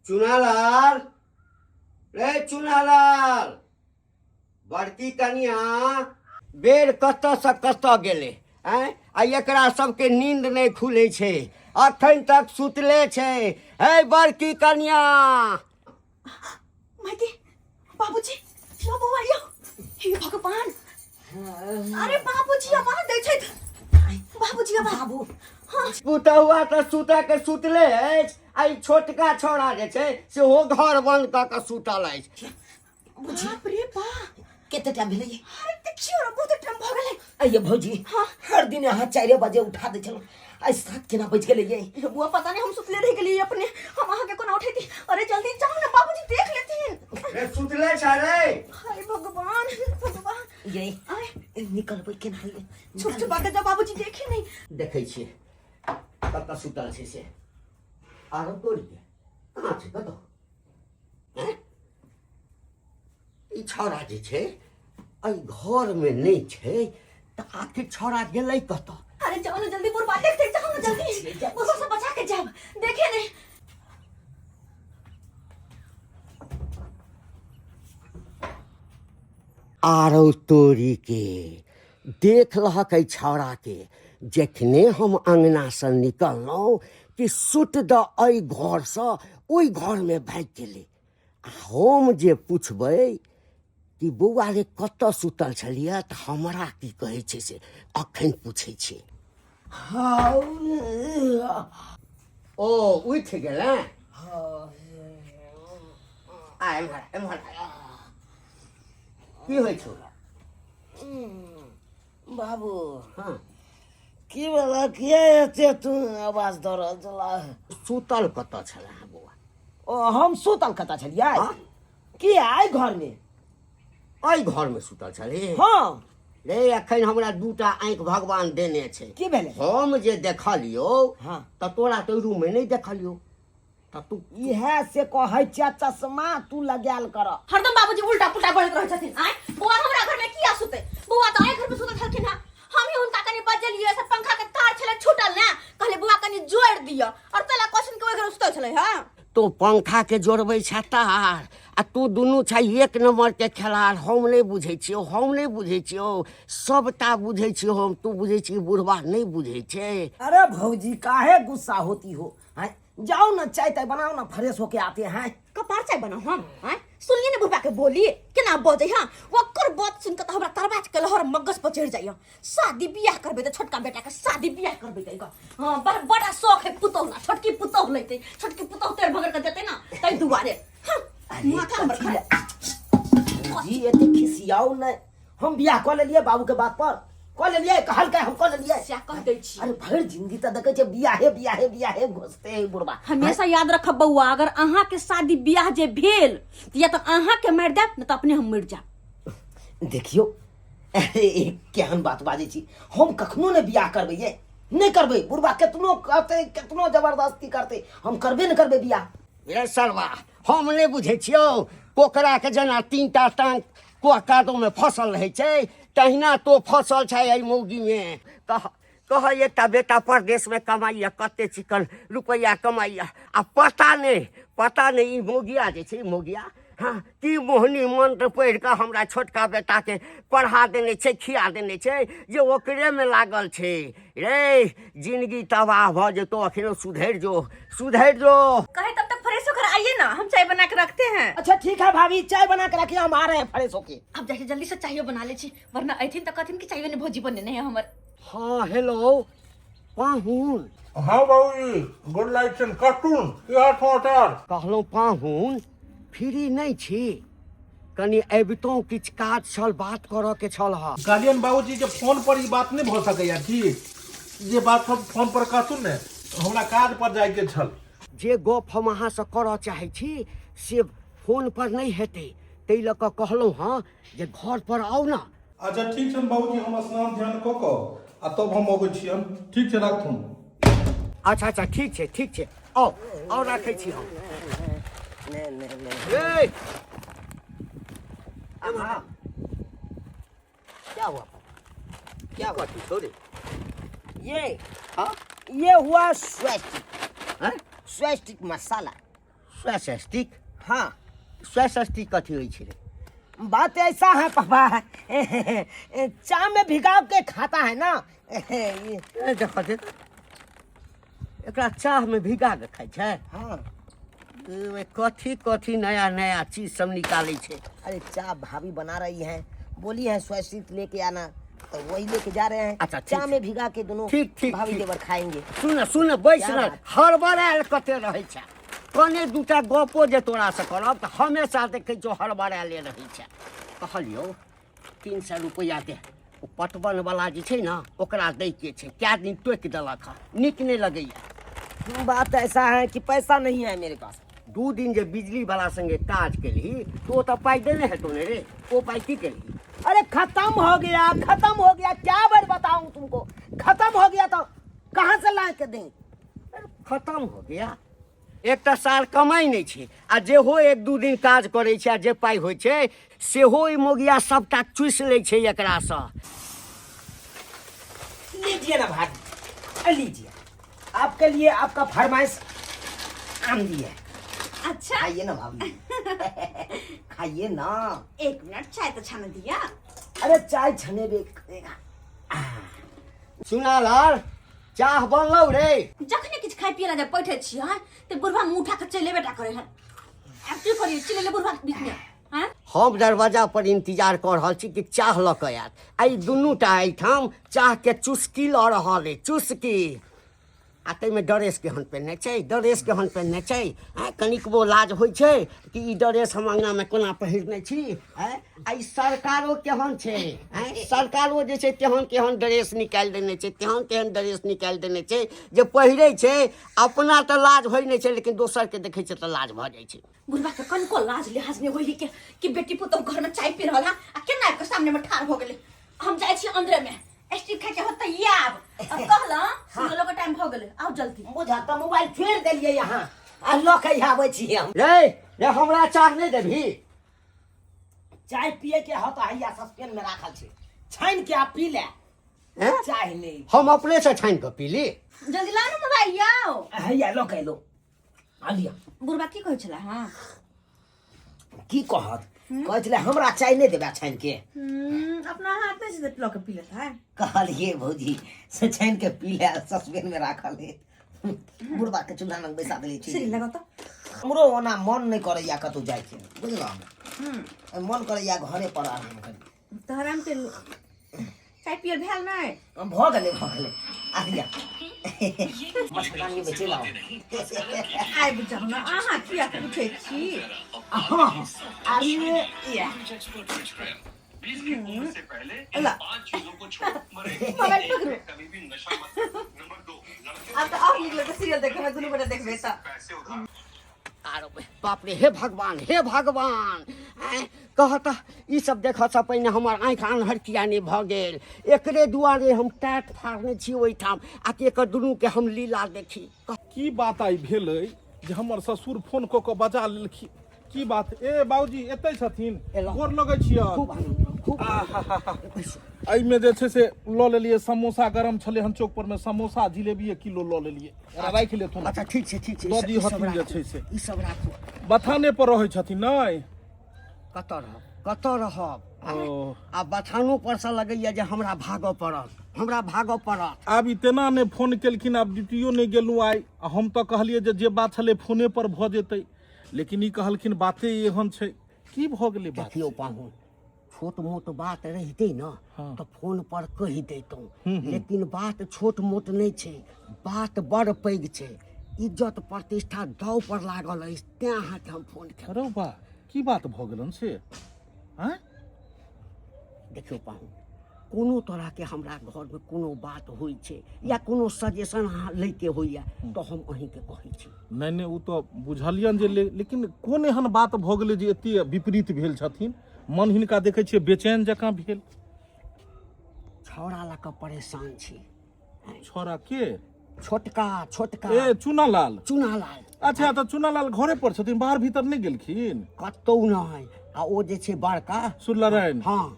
चुनालाल, रे चुनालाल, बड़की कनिया बेर कतऽ से कतऽ गेले हैं? आ एकरा सबके नींद नहीं खुले छे, अखन तक सुतले छे। हे बड़की कनिया, मायके बाबूजी यो बौआ यो, हे भगवान, अरे बाबूजी आवाज दै छै। बाबूजी आवाज बाबू पुतहुआ तो सुता के सुतले अछि, आई छोटका छोड़ा जे छै से हो घर बंद क के सुतल अछि। बाप रे बा, केते टाइम भेलै? अरे देखियो रे बहुत टाइम भ गेलै। अये भौजी, हर दिन अहाँ 4 बजे उठा दै छलहुँ, आई 7 केना बज गेलै ये? बुआ पता नहीं हम सुतले रह गेलिए अपने, हम अहाँ के कोना उठैती। अरे जल्दी जाओ ना, बाबूजी देख लेथिन। ए सुतले छ रे? हाय भगवान भगवान, ये आय निकलबै केना ये? छुप छुपा के जा, बाबूजी देखे नहीं। देखै छियै कतऽ सुतल छै से। आरो तोरी के कहाँ छै, कतऽ? हैं? ई छौड़ा जे छै एहि घर में नहीं छै तऽ आखिर छौड़ा गेलै कतऽ? अरे जाओ ना जल्दी, बुआ देखते जाओ ना जल्दी, बुआ से बचा के जाओ, देखे नहीं। आरो तोरी के देख लहक एहि छौड़ा के, जखने हम अंगना से निकललहुँ कि सुत द एहि घर से ओहि घर में भागि गेलै। आ हम जे पुछबै कि बौआ रे कतऽ सुतल छलियै तऽ हमरा की कहै छै से अखन पूछै छै। ओ उठि गेलै? आ एम्हर एम्हर, की होइ छौ? बाबू हाँ की बोला, किया एते तू आवाज दऽ रहल छला? सुतल कतऽ छलै बौआ? ओ हम सुतल कतऽ छलियै? हाँ? की आइ घर में? एहि घर में सुतल छली? हाँ। रे अखन हमरा 2टा आँखि भगवान देने छै। की भेलै? हम जे देखलियो हाँ। तऽ तोरा तो रूम में नहीं देखलियो, तऽ तू इहे से कहै छियै चश्मा तू लगायल कर। हरदम बाबूजी उल्टा पुल्टा बोलैत रहै छथिन। आय बुआ हमरा घर में किया सुते? बुआ तो आय घर में सुतल छलखिन हां, हम ही उनका कनी बजलिए, सब पंखा के तार छले छूटल ना, कहले बुआ कनी जोड़ दियो, और तला क्वेश्चन के ओइ घर सुतल छले। हां तो पंखा के जोड़बै छ तार, आ तू दुनू छै एक नंबर के खेलाड़। हम नहीं बुझै छियो, हम नहीं बुझै छियो, सबटा बुझै छियो हम। तू बुझै छी बुढ़वा नहीं बुझै छै। अरे भौजी काहे गुस्सा होती हो? हैं जाओ ना, चाय ताय बनाओ ना, फ्रेश होके आते हैं। कपार चाय बनाओ हम। आय सुनिए ने बुआ के बोली केना बजे। हां ओकर बात सुन के त हमरा तरबाज के लहर मगज पर चढ़ जाइयो। शादी बियाह करबे त छोटका बेटा के शादी बियाह करबे त हां बड़ा शौक है पुतौ ना, छोटकी पुतौ लेते, छोटकी पुतौ तेर भगर के देते ना, तै दुआरे। हां माथा हमर खा जी एते खिसियाओ ना, हम बियाह क लेलिए बाबू के बात पर, क लेलिए, कहल के हम क लेलिए। क्या कह दै छी? अरे भर जिंदगी त देखे छे बियाहे बियाहे बियाहे घुसते है बुढ़वा। हमेशा याद रखब बउआ, अगर अहाँ के शादी बियाह जे भेल त या त अहाँ के मार देब न त अपने हम मर जाब। देखियो अरे केहन बात बाजे छी, हम कखनो ने बियाह करबे ये, नहीं करबे। बुढ़वा केतनो कहते, केतनो जबरदस्ती करते, हम करबे न करबे बियाह। ए सरवा, हम नहीं बुझै छियो, पोखरा के जना 3टा टांग कादो में फसल रहे छै, तहिना तो फसल छै एहि मौगी में। कह एकटा बेटा परदेश में कमाइया, कते चिकन रुपया कमाइया, आ पता नहीं ई मौगिया जे छै, मौगिया हाँ की मोहनी मंत्र पढ़ के हमरा छोटका बेटा के पढ़ा देने छै, खिया देने छै, जे ओकरे में लागल छै। रे जिंदगी तबाह भ जेतो, अखनो सुधर जो, सुधर जो। कहे तब तक फ्रेश होकर आइए ना, हम चाय बना के रखते हैं। अच्छा ठीक है भाभी, चाय बना के रखिए, हम आ रहे हैं फ्रेश होके। अब जैसे जल्दी से चाय बना ले छी, वरना अथिन त कथिन की चाय ने भोजी बनने नहीं है हमर। हाँ हेलो पाहुन। हाँ बाबूजी, गुड नाइट एंड कार्टून की हाथ समाचार? कहलहुँ पाहुन फ्री नहीं छी, कनी अबितों किछ काज छल, बात करऽ के छल। हा गार्जियन बाबूजी के फोन पर ई बात नहीं भ सकैया ठीक, जे बात सब फोन पर कहतु ने, हमरा काज पर जाय के छल। जे गप हम अहाँ से करऽ चाहै छी से फोन पर नहीं हेतै, तै लऽ कऽ कहलहुँ हाँ जे घर पर आउ ना। अच्छा ठीक छै बाबूजी, हम स्नान ध्यान कऽ कऽ आ तब हम अबै छी। हम ठीक छै, राखथुन। अच्छा अच्छा ठीक छै, ठीक छै, आओ रखै छी हम। ए हाँ क्या हुआ? क्या हुआ तू छोड़े? ये हाँ ये हुआ स्वस्तिक, हैं? स्वस्तिक मसाला। स्वस्तिक हाँ स्वस्तिक कथी होइ छै रे? बात ऐसा है पापा चाय में भिगा के खाता है ना ए देखो देख, एकरा चाह में भिगा के खाइ छै। हाँ ए, कथी कथी नया नया चीज सब निकालै छै। अरे चाय भाभी बना रही है, बोली है स्वस्तिक लेके आना, तो वही लेके जा रहे हैं। अच्छा, ठीक चाय है। में भिगा के दोनों ठीक, ठीक, भाभी ठीक। देवर खाएंगे। सुन बैस क्या न, बात? हड़बड़ायल कते रहै छै। कने दूटा गपो जे तोरा से करब तऽ हमेशा देखै छौ हड़बड़ायले रहै छै। कहलियौ 300 रुपया दे, ओ पटवन वाला जे छै ने ओकरा दै के छै। कए दिन टोकि देलक हँ, नीक नहि लगैया। बात ऐसा है कि पैसा नहीं है मेरे पास। 2 दिन जे बिजली वाला संगे काज केलही तो ओ तऽ पाइ देने हेतौ ने रे। ओ पाइ की केलही? अरे खत्म हो गया, खत्म हो गया, क्या बार बताऊं तुमको, खत्म हो गया तो कहाँ से ला के दें? खत्म हो गया। एकटा साल कमाइ नहि छै आ जेहो 1-2 दिन काज करै छै आ जे पाइ होइ छै सेहो ई मोगिया सबटा चुसि लै छै एकरासँ। लीजिए ना भाभी, लीजिए, आपके लिए आपका फरमाइश आम दी है, अच्छा खाइए ना भाभी खाइए ना। 1 मिनट चाय तो छान दिया। अरे चाय छने बे करेगा। सुना लाल, चाह बनलौ रे। जखने किछु खाइ पिए ला जब बैठे छियै तऽ बुढ़वा मुँह उठा के चले बेटा करे है। अब की करिए, चले ले बुढ़वा बीच में हैं? हम दरवाजा पर इंतजार कर रहल छी कि चाह लऽ कऽ आयत। आई दुनूटा एहिठाम चाह के चुस्की लऽ रहल अइ, चुस्की। आ ताहिमे ड्रेस केहन पहिरने छै, ड्रेस केहन पहिरने छै। कनिकबो लाज होइ छै कि ई ड्रेस हम अङ्गनामे कोना पहिरने छी। आ ई सरकारो केहन छै, सरकारो जे छै तेहन केहन ड्रेस निकालि देने छै, तेहन केहन ड्रेस निकालि देने छै जे पहिरै छै। अपना तऽ लाज होइ नहि छै लेकिन दोसरके देखै छै तऽ लाज भऽ जाइ छै। बुढ़वा के कनको लाज लिहाज नहीं होई के कि बेटी पुतहु घर में चाय पी रहल है आ केना के सामने में ठाड़ हो गेले। हम जाय छी अंदर में स्टिक खा के होत याब। अब कहला सुनो के टाइम हो गेले, आओ जल्दी। बुझा तो मोबाइल फेर देलिए यहाँ आ लऽ के आबै छी हम। रे हमरा चाह नहीं देबही? चाय पिए के हो तो हैया सस्पेन में राखल छै, छाइन के आप पी ले। हैं? चाय नहीं हम अपने से छानि कऽ पी ली। जल्दी ला ना मोबाइल आओ। हैया लऽ के लो आ लिया। बुढ़वा की कहै छला? हां की कहत, कहै छले हमरा चाय नहीं देबा छाइन के। अपना हाथ में से लऽ के पी लेता है। कहलिए भौजी से छाइन के पी ले, सस्पेन में राखल है। बुढ़बा के चूल्हा लग बैसा देले छी। सिरी लगा तो हमरो ओना मन नहीं करैया कतौ जाय के, बुझलौ। मन करैया घरे पर आराम करी। तहराम के चाय पियल भेल नहीं? भऽ गेलै आ लिया। मछलानी में चलि आओ। आइ बुझाउ न अहाँ किया के उठै छी? अरे या ला मोबाइल पकड़ो। अब तो आप निकले सीरियल देखे में दुनू गोटे देखबे त। आरो बाप रे, हे भगवान हे भगवान। कहता ई सब देखऽ सँ पहिने हमर आँखि आन्हर किया नहि भऽ गेल। एकरे दुआरे हम टाट फाड़ने छी ओहिठाम आ कि एकर दुनूके हम लीला देखी। की बात आई भेलै जे हमर ससुर फोन कऽ कऽ बजा लेलखिन? की बात? ए बाबूजी एतै छथिन, एलौ। गोर लगै छियै। खूब आनन्द, खूब आनन्द। एहिमे जे छै से लऽ लेलियै समोसा, गरम छलै हन चौक पर में समोसा जिलेबी 1 किलो लऽ लेलियै। राखि लेथुन। अच्छा ठीक छै ठीक छै। दऽ दियौ ई सब हथिन जे राखू, छै से। ई सब राखू। बथाने पर रहै छथिन नहि? कतऽ रहब? ओ। आ बथानो पर से लगैया जे हमरा भागऽ पड़त। आब ई तेना नहि फोन केलखिन, आब ड्यूटियो नहि गेलहुँ आइ। आ हम तऽ कहलियै जे बात छलै फोने पर भऽ जेतै, लेकिन ई कहलखिन बाते एहन छै। की भऽ गेलै बात? देखियौ पाहुन, छोट मोट बात रहितै न तऽ फोन पर कहि दैतहुँ, लेकिन बात छोट मोट नहि छै, बात बड़ पैघ छै। इज्जत प्रतिष्ठा दाव पर लागल अछि, तेँ अहाँके हम फोन केलहुँ। अरे बा, की बात भऽ गेलन से? आँय? देखियौ पाहुन, कोनो तरहके हमरा घरमे कोनो बात होइ छै या कोनो सजेशन अहाँ लैके होइए तऽ हम अहीँके कहै छी। नहीं ओ तो बुझलियन जे लेकिन कोन एहन बात भऽ गेलै जे एते विपरीत भेल छथिन? मन हिनका देखै छियै बेचैन जकाँ भेल। छौड़ा लऽ कऽ परेशान छी। छोरा के? छोटका ए चुनालाल। चुनालाल। अच्छा तऽ चुनालाल घरे पर छथिन, बाहर भीतर नहि गेलखिन? कतहु नहि। आ ओ जे छै बड़का सुरलरायन। हाँ,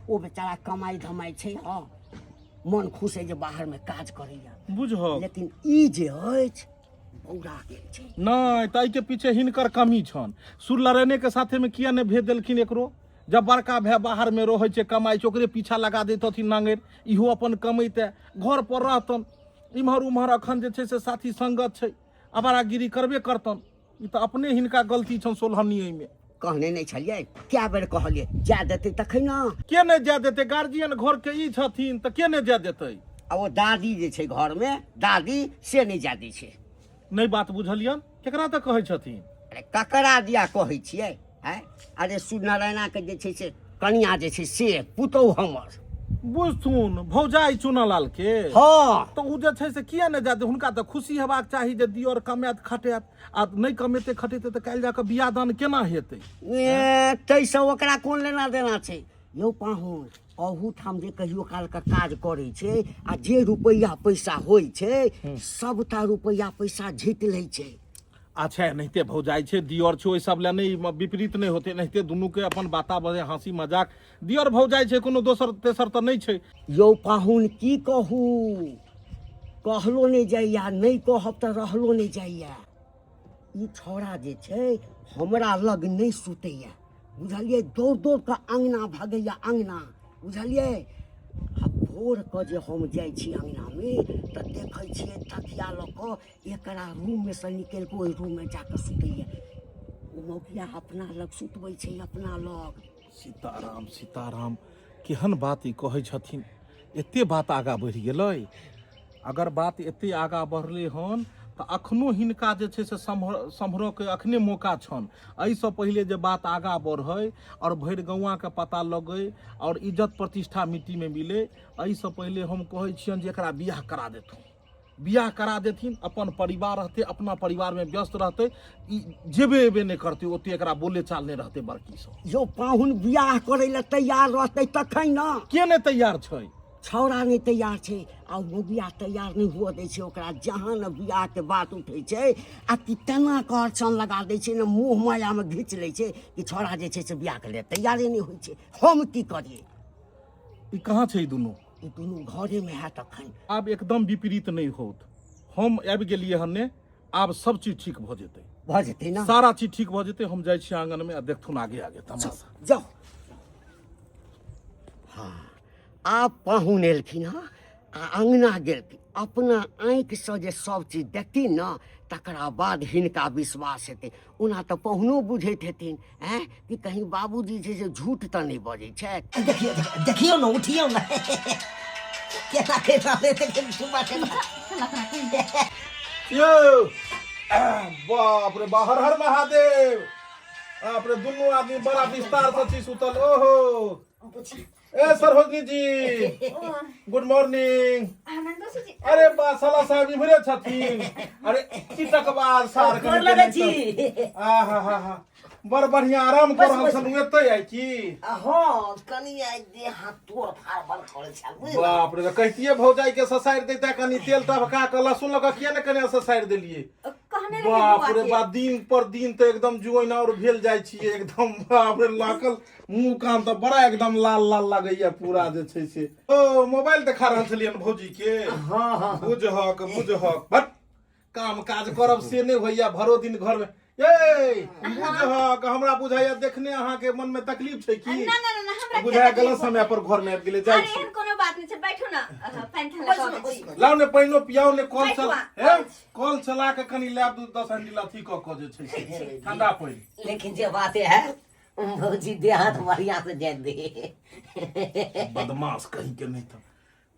ओ बेचारा कमाई धमाई छै। हाँ, मन खुश है जे बाहर में काज करैया। बुझह। लेकिन ई जे अछि बौरा गेल छै। नहीं ताई के पीछे हिनकर कमी छन। सुलरने के साथे में किया ने भेज देलखिन एकरो। जब बड़का भाई बाहर में रहे छे कमाई छै ओकरे पीछा लगा देतथिन नांगेर, इहो अपन कमैते घर पर रहतन। इम्हर उम्हर अखन जे छै से साथी संगत छै, अबारागिरी करबे करतन। ई तो अपने हिनका गलती छन सोलहनी में। कहने नहीं छलिए, क्या बेर कहलिए जा देते तखन ना। के ने जा देते, गार्जियन घर के ई छथिन त के ने जा देते। आ वो दादी जे छै घर में, दादी से नहीं जा दै छै। नहीं बात बुझलियन, केकरा त कहै छथिन। अरे ककरा दिया कहै छियै हैं? अरे सुनारायणा के जे छै से कनिया जे छै से पुतौ हमर। बुझथुन भौजाई चुनालाल के। हाँ तो उ जे छै से किया ने जाते, हुनका त खुशी हेबाक चाही जे दियोर कमात खटात। आ नहीं कमेते खटेते त काल्हि जाके बियाह दान केना हेतै। तैसे ओकरा कोन लेना देना छै यौ पाहुन। अहू ठाम जे कहियो काल के काज करे छै आ जे रुपैया पैसा होइ छै सबटा रुपैया पैसा झीट लै छै। अच्छा नहिते भौजाई छै, दियोर छै, ओहि सब ले नहीं विपरीत नहीं होते। नहिते दुनू के अपन बाता बजे हंसी मजाक। दियोर भौजाई छै, कोनो दोसर तेसर त नहीं छै। यौ पाहुन की कहू, कहलो नहीं जाइया, नहीं कहब त रहलो नहीं जाइया। ई छौड़ा जे छै हमरा लग नहीं सुतैया, बुझलिए। दौड़ दौड़ के अंगना भागैया अंगना, बुझलिए। आ भोर के जे हम जाइ छी अंगना में त देखै छियै तकिया ल के एकरा रूम में से निकल के ओहि रूम में जाके सुतैया। ओ मौकिया अपना लग सुतबै छै अपना लग। सीताराम सीताराम, केहन बात ई कहै छथिन। एते बात आगा बढ़ि गेलै। अगर बात एते आगा बढ़ले हन तो अखनो हिनका जे छै से सम्हरो के अखने मौका छन। एहिसँ पहिले जे बात आगा बढ़े और भरि गौवा के पता लगे और इज्जत प्रतिष्ठा मिट्टी में मिले, एहिसँ पहिले हम कहै छियन जे एकरा बियाह करा देथुन। बियाह करा देथिन, अपन परिवार रहते, अपना परिवार में व्यस्त रहते। ई जेबे एबे नहीं करते, ओते एकरा बोले चाल नहीं रहते बड़की सब। जो पाहुन बियाह करे ला तैयार रहते तखन ना। के नहीं तैयार छै। छौड़ा नहीं तैयार छै आ मौगिया तैयार नहीं हुआ दै छै ओकरा। जहाँ न बियाह के बात उठै छै आ कि तेना के अड़चन लगा दै छै न, मुँह माया में घीच लै छै कि छौड़ा जे छै से बियाह के लिए तैयारे नहीं होइ छै। हम की करिए। ई कहाँ छै ई दुनू। ई दुनू घरे में है तखन। आब एकदम विपरीत नहीं होत। हम आबि गेलिए हन्ने, आब सब चीज ठीक भ जेतै। भ जेतै ना। सारा चीज ठीक भ जेतै। हम जाइ छी आंगन में आ देखथुन आगे आगे तमाशा। जाओ। हाँ आप पाहुन एलखिन हँ आ अंगना गेलखिन। अपना आँखि से जे सब चीज देखथिन न तकरा बाद हिनका विश्वास हेतै। ओना तऽ पाहुनो बुझैत हेथिन हैं कि कहीं बाबूजी जे छै झूठ तऽ नहीं बजै छथि। देखियो देखियो ना, उठियो ना। केना के रहले ते सुबह के यो बाप रे, बाहर हर महादेव। बाप रे, दुनू आदमी बड़ा विस्तार से छी सुतल। ओहो ए सरहोगी जी, गुड मॉर्निंग। अरे बा साला साहब इमरे छथिन। अरे चिटकबाज सार के लगे छी। आहा हा हा, बड़ बढ़िया आराम कर रहल छलु। एतै आई की। हां कनी आई दे हाथ तोड़ फाड़ बड़ करे छ। बाप रे, कहतिए भौजाई के ससाइर देता कनी तेल टभका के लहसुन लगा किया ने कने ससाइर देलिए। बाप रे बा, दिन पर दिन तो एकदम जुआइन और भेल जाइ छिए एकदम। बाप रे, लाकल मुंह कान तो बड़ा एकदम लाल लाल लगैया पूरा जे छै से। ओ मोबाइल देखा रहल छलियन भौजी के। हां हां बुझहक बट काम काज करब से नहीं होइया भरो दिन घर में। ये बुझहक, हमरा बुझाइया देखने अहाँ के मन में तकलीफ छै की। ना ना ना हमरा बुझाया गलत समय पर घर में आबि गेले। जाइ अरे छी, एहन कोनो बात नहीं छै, बैठो ना। पानी ठंडा कर दै छी। लाउ ने पाइनो पियाओ ने। कॉल बैठो चल आ। हे, कॉल चला के कनी लैब 10 हैंडल अथी क जे छै से ठंडा पाइन। लेकिन जो बात है भौजी दे हाथ बढ़िया से दे दे। बदमाश कहीं के नहीं था।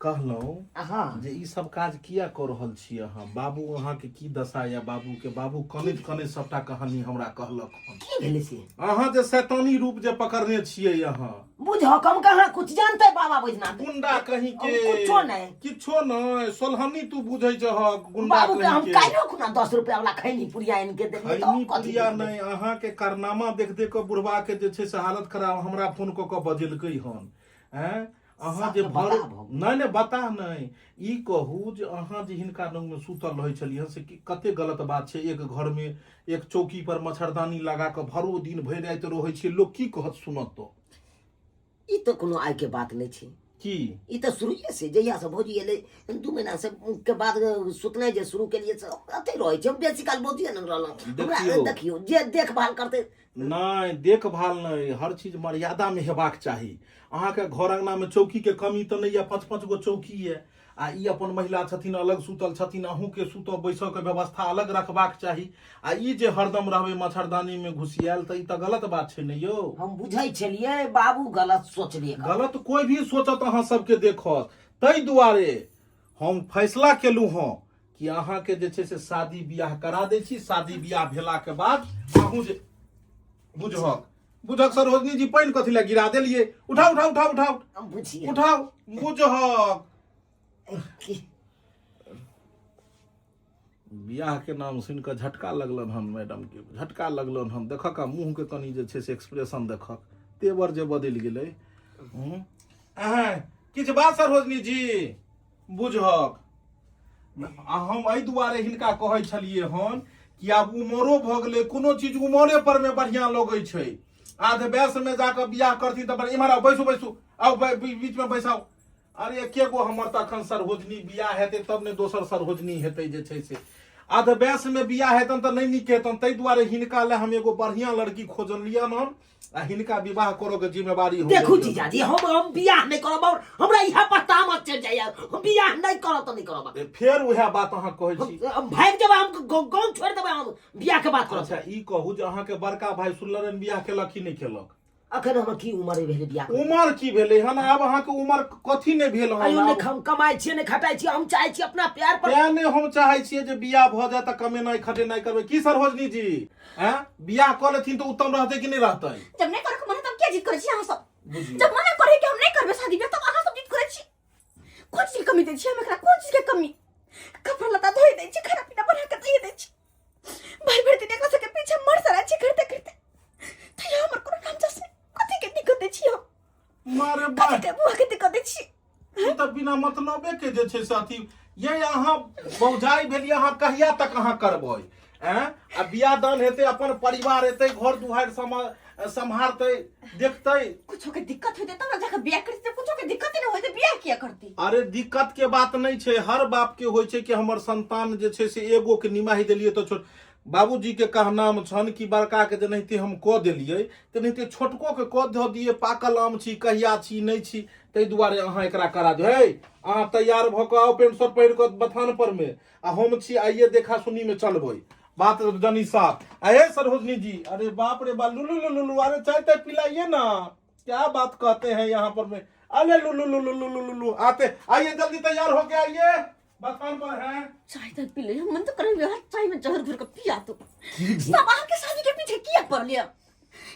कहलौं हां जे ई सब काज किया कर रहल छी अहाँ। बाबू अहाँ के की दशा या बाबू के। बाबू कनैत कनैत सबटा कहानी हमरा कहलक हन। की भेले से अहाँ जे शैतानी रूप जे पकड़ने छियै अहाँ। बुझो कम कहां कुछ जानते बाबा बुझना। गुंडा कहीं के। कुछो नहीं किछो नहीं, सोलहनी तू बुझै छह। गुंडा बाबू के हम कहीं के। काइलो खुना 10 रुपया वाला खैनी पुरिया इनके देनी तो खैनी पुरिया नहीं, अहाँ के कारनामा देख देख के बुढ़वा के जे छै से हालत खराब। हमरा फोन क के बजेलकै हन। हैं अहाँ जे भर नहीं नहीं बता नहीं। ई कहू जे अहाँ जे हिनका लग में सुतल रहै छलियै से कते गलत बात छै। एक घर में एक चौकी पर मच्छरदानी लगा के भरो दिन भरि राति रहै छै। लोग की कहत सुनत तो। ई तो कोनो आय के बात नहीं छै। की ई तो शुरू से जहिया से भौजी एले 2 महीना से के बाद सुतने जे शुरू के लिए से अते रहै छै बेसी काल भौजी न रहल हमरा देखियो जे देखभाल करते नहीं देखभाल नहीं, हर चीज मर्यादा में हेबाक चाही। अहाँ के घर अंगना में चौकी के कमी तो नहीं है, 5-5 गो चौकी है आ ई अपन महिला छथिन अलग सुतल छथिन, अहूँ के सुतऽ बैसऽ के व्यवस्था अलग रखबाक चाही। आ ई जे हरदम रहबै मच्छरदानी में घुसियाल त ई त गलत बात छै ने यौ। हम बुझै छलिए बाबू गलत सोचलिए गलत कोई भी सोचत अहाँ सबके देखत, तै दुआरे हम फैसला केलू हँ कि अहाँ के जे छै से शादी बियाह करा दै छी। शादी बियाह भेला के बाद अहूँ जे बुझक सरोजनी जी पानि कथी लए गिरा देलिए, उठाओ उठाओ उठाओ उठाओ हम बुझिए उठाओ बुझक। बियाह के नाम सुन के झटका लगलन हन मैडम के, झटका लगलन हन। देखक मुंह के कनी जे छै से एक्सप्रेशन देखक, तेवर जे बदलि गेलै। किछु बात सरोजनी जी बुझक। हम एहि दुआरे हिनका कहै छलिए हन कि आब उमरो भ गेलै, कोनो चीज उमरे पर में बढ़िया लगै छै। आध वयस में जाकर बियाह करथिन त इम्हर आओ, बैसू बैसू, आओ बीच में बैसाओ। अरे एके गो हमर त अखन सरहोजनी बियाह हेतै तब ने दोसर सरहोजनी हेतै जे छै से। आध वयस में बियाह हेतन त नहीं नीक हेतन, तै दुआरे हिनका ले हम एगो बढ़िया लड़की खोजलियन हन आ हिनका विवाह करो के जिम्मेवारी हो। देखू जीजाजी हम बियाह नहीं करब और हमरा इहा पर तामत चढ़ जाय, हम बियाह नहीं करब त नहीं करब। फेर उहे बात अहाँ कहै छी, हम भाग जब हम गांव छोड़ देबै, हम बियाह के बात करब। अच्छा ई कहू जे अहाँ के बड़का भाई सुल्लरन बियाह केलक कि नहीं केलक? अखन हमर की उम्र भेलै बियाह? उमर की भेलै हन? आब अहाँ के उमर कथी ने भेल हन? आयो ने हम कमाई छियै ने खटाई छियै, हम चाहै छी अपना प्यार पर। तें ने हम चाहै छियै जे बियाह भ जाए त कमेनाइ खटेनाइ करबै। की सरहोजनी जी हैं बियाह क लेथिन त उत्तम रहतै कि नहीं रहतै? जब नहीं करे के मन तब क्या जिद करे छी अहाँ सब? बुझियौ। जब मना करे कि हम नहीं करबे शादी बियाह तब अहाँ सब जिद करे छी। कोन चीज के कमी दै छी हम एकरा? कोन चीज के कमी? कपड़ा लता धोई दै छी, खाना पीना बना के दे दै छी, भाई भरती ने कसके पीछे मर सरा छी करते करते। त ये हमर कोनो काम जस कथि के दिक्कत दै छी हम? मारे कथि बा के बुआ के दिक्कत दै छी? ई त बिना मतलबे के जे छै से अथी ये अहाँ मौजाई भेलिए। अहाँ कहिया तक अहाँ करबै? आ बियाह दान हेतै, अपन परिवार हेतै, घर दुहार सम्हारतै, देखतै। कुछो के दिक्कत होते तब ना जाके बियाह करती, कुछो के दिक्कत नहीं होते बियाह किया करती? अरे दिक्कत के बात नहीं छै, हर बाप के होइ छै कि हमर संतान जे छै से एगो के निमाहि देलिए तो छोट। बाबूजी के कहनाम छन कि बड़का के जेनाहिते हम क देलिए तेनाहिते छोटको के क द दिए। पाकल आम छी, कहिया छी नहीं छी, तै दुआरे अहाँ एकरा करा दियौ। हे अहाँ तैयार भ क आओ पेंट शर्ट पहिर क बथान पर में, आ हम छी आइए देखा सुनी में चलबै। बात जनी साफ। अरे सरहोजनी जी, अरे बाप रे बाप, लुलु लुलु लुलु, अरे चाय ताय पिलाइए ना। क्या बात कहते हैं यहाँ पर में? अरे लुलु लुलु लुलु लुलु, आते आइए जल्दी तैयार होके आइए, बथान पर है। चाय तो पी ले, मन तो करे यार चाय में जहर घोर के पिया तो। सब आके के शादी के पीछे किया पड़ लिया?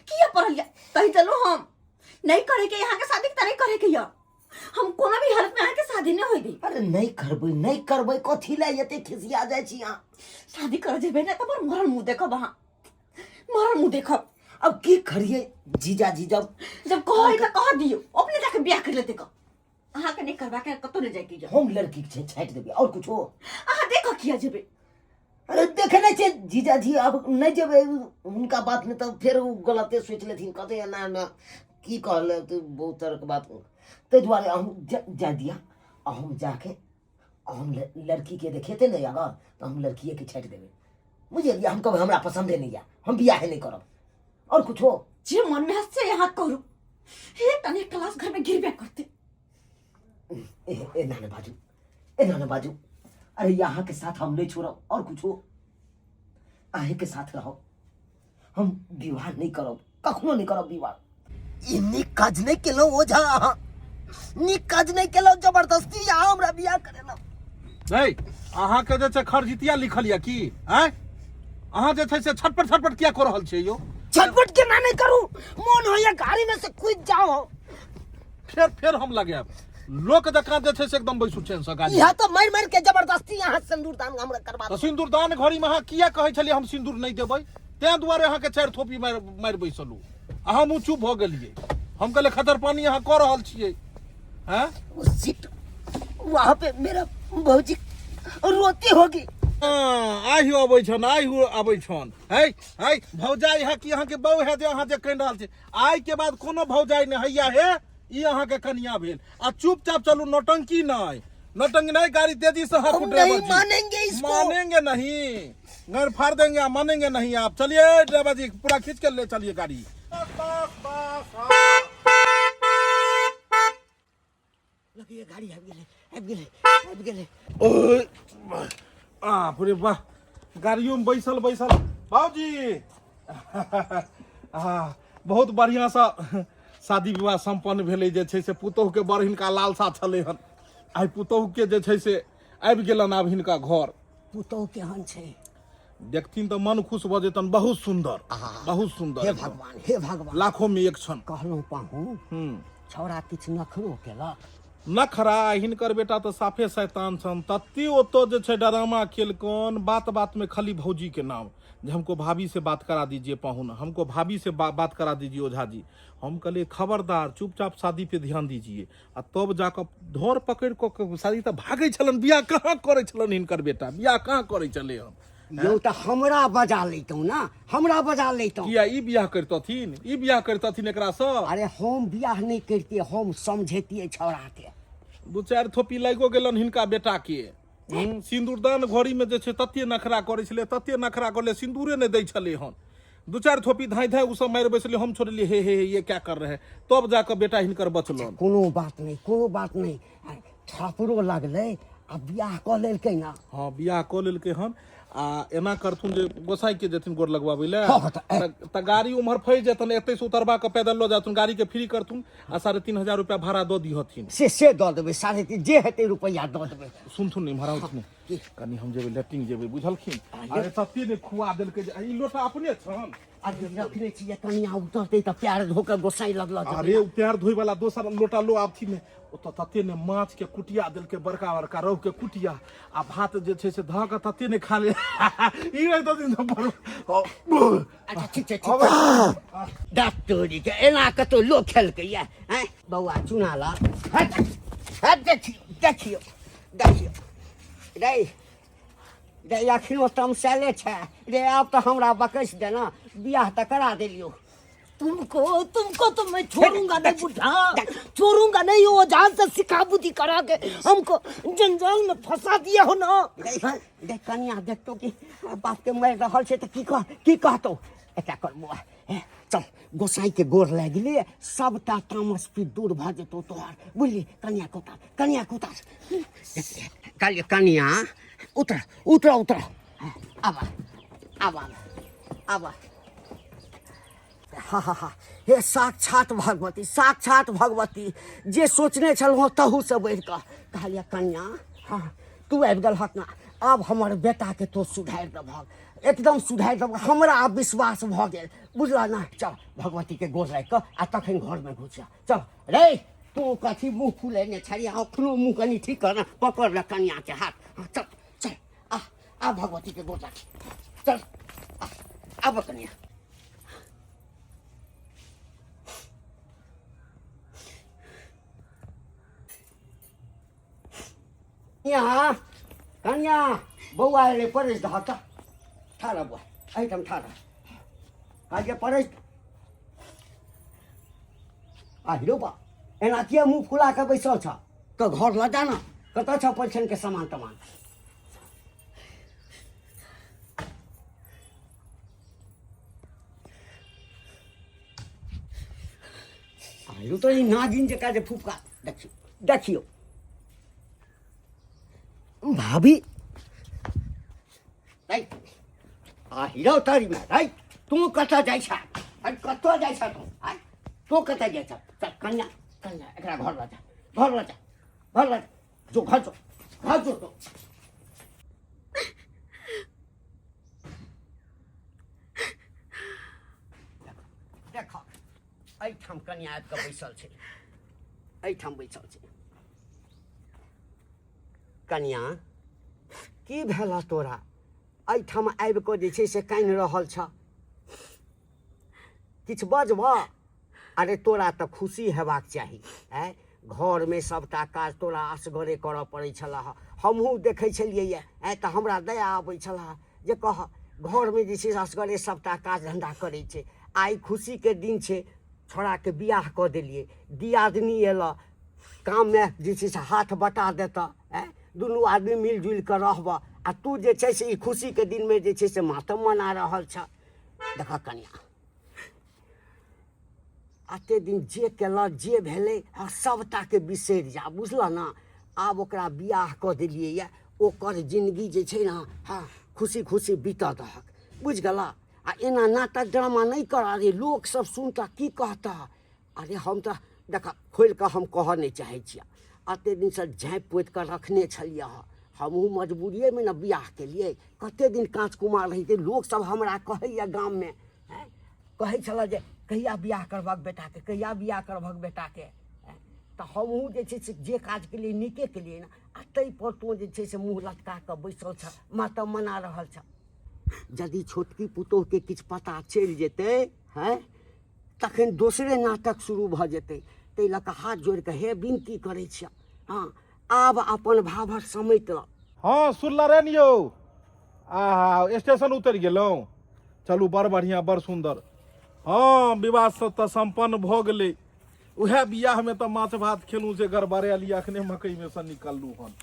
किया पड़ लिया? कहीं चलो हम नहीं करे के यहाँ के शादी त नहीं करे के या। हम कोनो भी हालत में यहाँ के शादी नहीं होई दी। अरे नहीं करबै कथी ला एते खिसिया जाय छी अहाँ? शादी कर जेबे ना तब मरल मुंह देखब अहाँ, मरल मुंह देखब। अब की करिए जीजाजी? जब कहे त कह दियो, अपने जाके बियाह कर लेते का। अहाँ के नहीं करबा के कतो नहीं जाय की जा। हम लड़की के छाट देबै और कुछ हो? अहाँ देखो किया जेबे? अरे देखे नहीं छे जीजाजी, अब नहीं जेबै उनका बात में तो फिर वो गलते सोच लेथिन, कहते ना ना की कहले तो बहुत तरह के बात। ते दुआरे हम जा दिया, हम जाके हम लड़की के देखेते नहीं अगर तो हम लड़की के छाट देबै। मुझे हम कब हमरा पसंद नहीं या, हम बियाह नहीं करब और कुछ हो? जे मन में हंस से यहाँ करू, हे तने क्लास घर में गिरबे करते। ए नाना बाजू, अरे यहाँ के साथ हम नहीं छोड़ब और कुछ हो? आहे के साथ रहो, हम विवाह नहीं करब, कखनो नहीं करब विवाह। इन्नी काज नहीं केलो ओझा, अहाँ नीक काज नहीं केलो, जबरदस्ती यहाँ हमरा बियाह करेला। नहीं अहाँ के जे छै खरजितिया लिखल या की? हैं अहाँ जे छै से छटपट किया कर रहल छियै यो? छटपट के ना नहीं करू, मन होया गाड़ी में से कूद जाओ। फिर हम लगायब लोक जकां जे छै से एकदम बैसू चैन से गाड़ी। यहाँ तो मार के जबरदस्ती यहाँ सिंदूर दान हमरा करबा। तो सिंदूर दान घड़ी में अहाँ किया कहै छलियै हम सिंदूर नहीं देबै? तै दुआरे अहाँ के 4 थोपी मार बैसलू। अहाँ मुँह चुप भ गेलियै। हम कहले खतर पानी अहाँ क रहल छियै। हैं वहाँ पे मेरा भौजी रोती होगी। आहियो अबै छन है भौजाई है कि अहाँ के बहू है जे अहाँ जे कहि रहल छी। आइ के बाद कोनो भौजाई नहीं हैया हे ई अहाँ के कनिया भेल आ चुपचाप चलू नौटंकी नहीं गाड़ी तेजी से हाँ हम नहीं मानेंगे इसको। मानेंगे नहीं घर फाड़ देंगे मानेंगे नहीं आप चलिए ड्राइवर जी पूरा खींच कर ले चलिए गाड़ी लगिए गाड़ी आबि गेले पूरे वाह गाड़ियों में बैसल बाबूजी बहुत बढ़िया सा शादी विवाह संपन्न भेलै जे छै से पुतोह के बड़ हिनका लालसा छलै हन आइ पुतोह के जे छै से आबि गेलन आब हिनका घर पुतौह केहन छै देखथिन तो मन खुश भऽ जेतन बहुत सुंदर हे भगवान लाखों में एक छन कहलहुँ पाहू छौड़ा किछु नखरो केलक नखरा हिनकर बेटा तो साफे शैतान छन तत्ती ओतो जे छै ड्रामा खेलकन बात में खाली भौजी के नाम जे हमको भाभी से बात करा दीजिए पाहुन हमको भाभी से बात करा दीजिए ओझा जी हम कहलिए खबरदार चुपचाप शादी पे ध्यान दीजिए आ तब जाकर धोर पकड़ को शादी तो भागे छलन बियाह कहाँ करे छलन हिनकर बेटा बियाह कहाँ करे चले हम यौ तऽ हमरा बजा लैतहुँ ना हमरा बजा लैतहुँ किया ई बियाह करतथिन एकरा से अरे हम बियाह नहीं करतिए हम समझेतिए छौड़ा के दू चारि थोपी लागियो गेलन हिनका बेटा के सिंदूरदान घड़ी में जे छै तते नखरा करे छले तते नखरा करले सिंदूरे नहीं दै छले हन दू चारि थोपी धाई उ सब मारि बैसले हम छोड़लिए हे ये क्या कर रहे तब जाकर बेटा हिनकर बचलन कोनो बात नहीं छापरो लगले आ बियाह कऽ लेलकै ना हाँ बियाह कऽ लेलकै हन आ एना करथुन जे गोसाई के जेथिन गोर लगवाबै ले त गाड़ी उम्हर फैस जेतन एतै से उतरबा के पैदल लो जाथुन गाड़ी के फ्री करथुन आ 3,500 रुपया भाड़ा दऽ दिहथिन से दऽ देबै 3.5 जे हेतै रुपैया दऽ देबै सुनथुन नहीं महाराज कनी हम जेबै लेटिंग जेबै बुझलखिन अरे तते ने खुआ देलकै जे ई लोटा अपने छन अरे रखने छियै कनिया उतरतै तऽ पैर धोकर गोसाई लगल अरे पैर धोइ वाला दोसर लोटा लो आबथि ने ओतऽ तते ने माछ के कुटिया देलकै बड़का रोहु के कुटिया आ भात जे छै से धऽ के तते ने खा ले ई रहि दऽ दिन अच्छा ठीक छै डॉक्टरी के एना कतौ लोक खेलकै या हैं बौआ चुना ला देखियो रे अखनो तमसेले छै रे आब तऽ हमरा बकैस दे ना बियाह तऽ करा देलियो तुमको तो मैं छोड़ूंगा नहीं बुढ़ा छोड़ूंगा नहीं वो जान से सिखा बुद्धि करा के हमको जंजाल में फंसा दिया हो ना देख कनिया देखतो कि बाप के मर रहल छै तऽ की कहतो एकटा कर बुआ चल गोसाई के गोर लाग गेलै सबटा तामस फिर दूर भऽ जेतौ तोहर बुझली कनिया कुतार कहलिए कनिया उतर आबा हाँ हे साक्षात भगवती जे सोचने छलहुँ तहू से बढ़ि कऽ कहलिए कन्या हाँ तू आबि गेलहक ना आब हमर बेटा के तो सुधारि देबहक एकदम सुधारि देबहक हमरा आब विश्वास भऽ गेल बुझल ना चल भगवती के गोर लागि कऽ आ तखन घर में घुस चल रे तू कथी मुँह फुलेने छलिए अखनो मुँह कनी ठीक कर पकड़ ले कन्या के हाथ चल आ भगवती के गोर लागि चल आब कन्या यहाँ कन्या बौआ एले परेश दह त ठाड़ा बुआ एकदम ठाड़ा आगे परेश हिरो बा एना किया मुँह फुला के बैसल छ तो घर ल जाना कतऽ छ पैछन के सामान तमान हिरो तो ई नागिन जका जे फुफका देखियो भाभी हिरो तरी में तू कतऽ जाइ छ कतऽ जाइ छ तू कतऽ जाइ छ कन्या एकरा घर ल जा जो घर जो तो देख एहिठाम कन्या आबि कऽ बैसल छै कन्या की भेल तोरा एहिठाम आबि कऽ जे छै से कानि रहल छ किछु बजबह अरे तोरा तऽ खुशी हेबाक चाही घर में सबटा काज तोरा असगरे करऽ पड़ै छलह हमहूँ देखै छलियै तऽ हमरा दया आबै छलह जे कह घर में जे छै असगरे सबटा काज धंधा करै छै आइ खुशी के दिन छै छोड़ाके बियाह कऽ देलियै दियादनी अयलऽ काममे जे छै से हाथ बटा देतऽ दुनू आदमी मिलजुलि कऽ रहबऽ आ तू जे छै से ई खुशीके दिनमे जे छै से मातम मना रहल छ देखऽ कनिया एते दिन जे केलऽ जे भेलै आ सबटाके बिसरि जा बुझलऽ ने आब ओकरा बियाह कऽ देलियै यऽ ओकर जिन्दगी जे छै ने हाँ खुशी खुशी बीतऽ दहक बुझ गेला आ एना नाटक ड्रामा नहीं कर अरे लोग सब सुनता की कहता अरे हम तो देखा खोल कर हम कह नहीं चाहे छियै एते दिन से झाँपि पोति कर रखने छलियै हमहूँ मजबूरिये में न बियाह के लिए कते दिन कांच कुमार रही लोग सब हमरा कहैया गाम में कहै छल जे कहिया बियाह करबक बेटा के कहिया बियाह करबक बेटा के तो हमहूँ जे छै से जे काज के लिए नीके के लिए न आ तै पर तो जे छै से मुँह लटका कऽ बैसल छ मातम मना रहल छ यदि छोटकी पुतोह के किछु पता चलि जेतै हैं तखन दोसरे नाटक शुरू भऽ जेतै ताहि लऽ कऽ हाथ जोड़ि कऽ हे विनती करै छियै हाँ आब अपन भाभर समैत रह हाँ सुनला रे ने यौ आहा स्टेशन उतरि गेलहुँ चलू बड़ बढ़िया बड़ सुंदर हाँ विवाह सब तऽ संपन्न भऽ गेलै उएह बियाह में तऽ माछ भात खेलूँ से गड़बड़ायल अखने मकई में से निकललू हन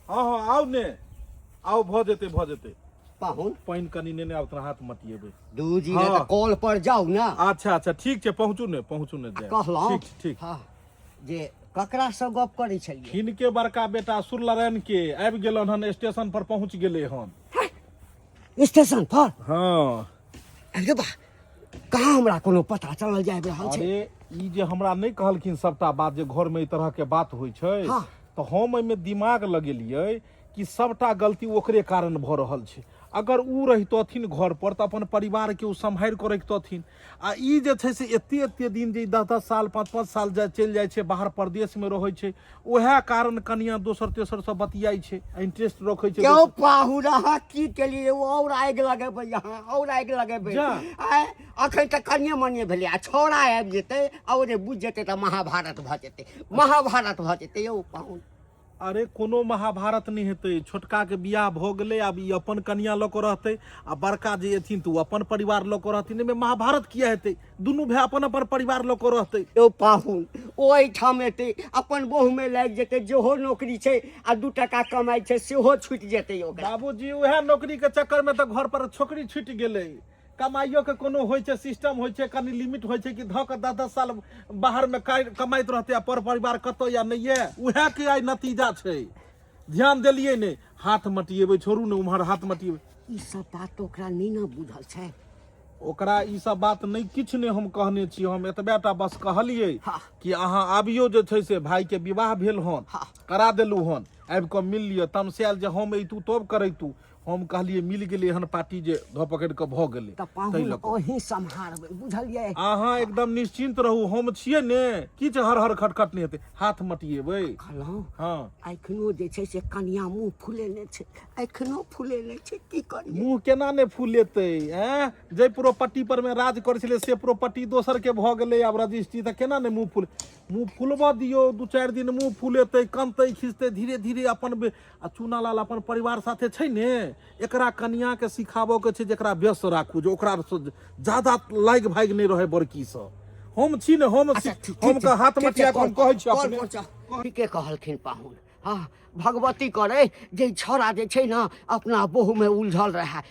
हाँ हाँ आउ ने आउ भऽ जेतै पाहुन पानि कनि नेने आब तोरा हाथ मटिएबै दू जी हाँ। कॉल पर जाउ ना अच्छा ठीक छै पहुँचू ने जाय कहलहुँ ठीक हाँ जे ककरा से गप करै छलियै हिनके बड़का बेटा सुरलरन के आबि गेलन हन स्टेशन पर पहुँच गेलै हन स्टेशन पर हाँ अरे बा कहाँ हमरा कोनो पता चलल जाय रहल छै अरे ई जे हमरा नहीं कहलखिन सबटा बात जे घर में ई तरह के बात होइ छै हाँ। तो हम एहिमे दिमाग लगेलियै कि सबटा गलती ओकरे कारण भऽ रहल छै अगर ऊ रहितथिन घर पर तऽ अपन परिवार के ऊ सम्हारि कऽ रखतथिन आ ई जे छै से एते दिन जे 10 साल 5 साल चलि जाइ छै बाहर प्रदेश में रहै छै ओहे कारण कनिया दोसर तेसर से बतियाई छै इंटरेस्ट रखै छै क्यों पाहुन अहाँ की केलियै और आगि लगेबै यहाँ और आगि लगेबै जा। अखन तऽ कनिये मनिये भेलै आ छौड़ा आबि जेतै और बुझि जेतै तऽ महाभारत भऽ जेतै यौ पाहुन अरे कोनो महाभारत नहीं हेतै छोटका के बियाह भऽ गेलै आब ई अपन कनिया लऽ कऽ रहतै आ बड़का जे एथिन तऽ ओ अपन परिवार लऽ कऽ रहथिन एहिमे महाभारत किया हेतै दुनू भाई अपन परिवार लऽ कऽ रहतै यौ पाहुन ओहिठाम एतै अपन बहु में लागि जेतै जेहो नौकरी छै आ 2 टका कमाइ छै सेहो छुटि जेतै ओकरा बाबूजी उएह नौकरी के चक्कर में तऽ घर पर छोकरी छुटि गेलै कमाइयो के कोनो होइ छै सिस्टम होइ छै कनि लिमिट होइ छै कि धऽ कऽ 10 साल बाहर में कमाइत रहतै आ पर परिवार कतौ या नहीं है उएह के आई नतीजा छै ध्यान देलियै ने हाथ मटिएबै छोड़ू ने उम्हर हाथ मटिएबै ई सब बात ओकरा नहीं न बुझल छै ओकरा ई सब बात नहीं किछु नहीं हम कहने छी हम एतबेटा बस कहलियै हाँ। कि अहाँ आबियो जे छै से भाई के विवाह भेल हन हाँ। करा देलू हन आबि कऽ मिल लिअ तमसायल जे हम अयतू तब करैतू हम कहलियै मिल गेलै हन पार्टी जे धऽ पकड़ि कऽ भऽ गेलै तऽ ताहि पाहुन लऽ कऽ अहीं सम्हारबै बुझलियै अहाँ एकदम निश्चिंत रहू हम छियै ने किछु हर खटखट नहीं हेतै हाथ मटिएबै कहलहुँ हाँ एखनो जे छै से कनिया मुँह फुलेने छै एखनो फुलेने छै की करियै मुँह केना ने फूलेतै जे प्रॉपर्टी पर में राज करै छलै से प्रॉपर्टी दोसर के भऽ गेलै आब रजिस्ट्री तऽ केना ने मुँह फुलबऽ दियौ 2-4 दिन मुँह फुलेतै कनतै खिंचतै धीरे धीरे अपन आ चूनालाल अपन परिवार साथे छै ने एकरा कनिया के सिखाबऽ के छै जेकरा व्यस्त राखू जे ओकरा ज्यादा लागि भागि नहीं रहे बड़की से हम छी ने हम का हाथ मटिया के हम कहै छी अपने ठीके कहलखिन पाहुन हाँ भगवती करे जे छौड़ा जे छै ना अपना बहु में उलझल रहे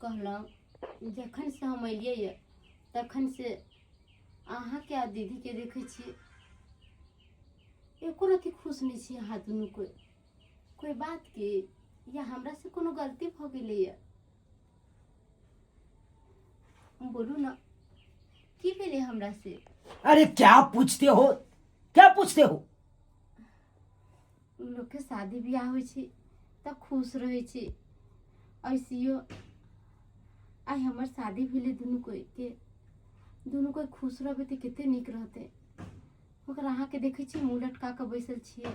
कहलहुँ जखन से हम अलियै तखन से अहाँ के आ दीदी के देखै छियै एको रति खुश नहीं छी अहाँ दुनू कोई बात के या हमरा से कोनो गलती भऽ गेलै बोलू ना की भेलै हमरा से अरे क्या पूछते हो लोग के शादी ब्याह होइ छै तऽ खुश रहै छै ऐसियो आई हमर शादी भेलै दुनू कोई खुश रहबै तऽ कते नीक रहतै मगर अहाँ के देखै छी मुँह लटका कऽ बैसल छियै